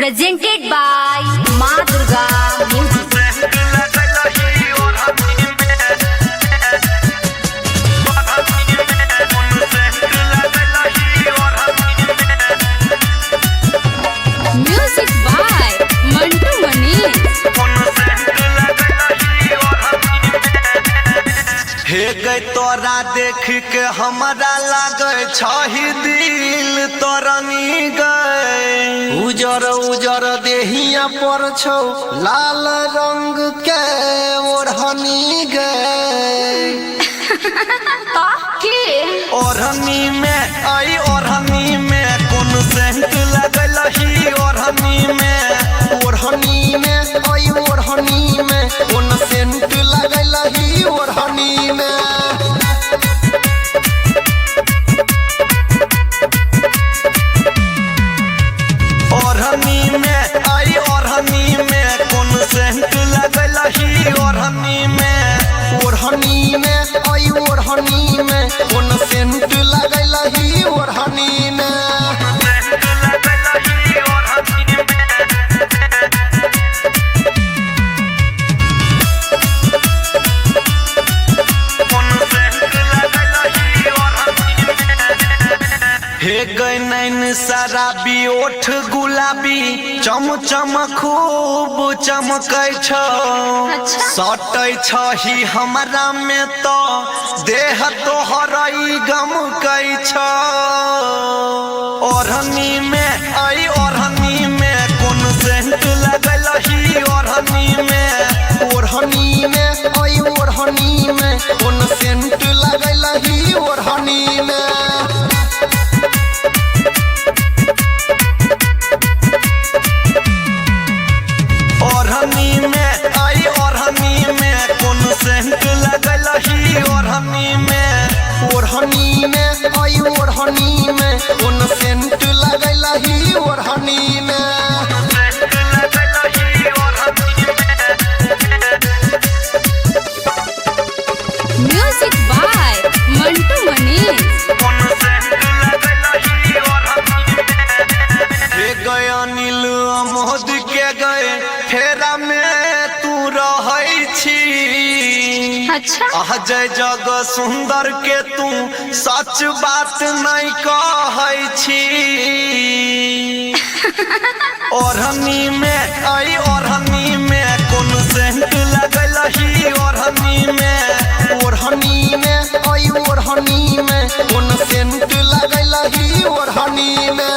presented by Ma Durga Music. Music by Mantu Manish. हे गई तोरा देख के हमारा लागे छही दिल तोरनी गए उजर उजर देहिया पर छौ लाल रंग के ओढ़नी गए ओढ़नी में आई ओढ़नी में कौन सेंट लगल ही ओढ़नी में ओढ़नी में आई ओढ़नी में कौन सेंट लगल ही ओढ़नी में ओढ़नी में आई ओढ़नी में कौन सेंट लगल ही ओढ़नी में ओढ़नी में आई ओढ़नी में कौन सेंट लगल ही ओढ़नी में हे गई नैन शराबी ओठ गुलाबी चम चम खूब चमकै छौ सटै छही हमरा में तो देह तोहरई गमकै छौ ओढ़नी में आई ओढ़नी में कौन सेंट लगल ही ओढ़नी में ओढ़नी में आई ओढ़नी में कौन सेंट लगल ही ओढ़नी में ओढ़नी में आई ओढ़नी में कौन सेंट लगल ही ओढ़नी में ओढ़नी में आई ओढ़नी में कौन सेंट लगल ही ओढ़नी में Music by Mantu Manish. हे गए अनिल अमोद के गए फेरा में तू रहै छी अच्छा अजय जग सुंदर के तू सच बात नहीं कहै छी ओढ़नी में आई ओढ़नी में कौन सेंट लगल ही ओढ़नी में ओढ़नी में आई ओढ़नी में कौन सेंट लगल ही ओढ़नी में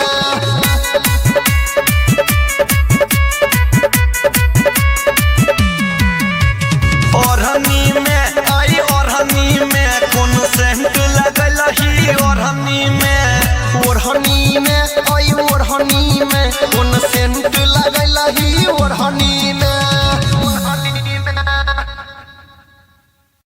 ओढ़नी में आई ओढ़नी में कौन सेंट लगल ही ओढ़नी में ओढ़नी में आई ओढ़नी में कौन सेंट लगल ही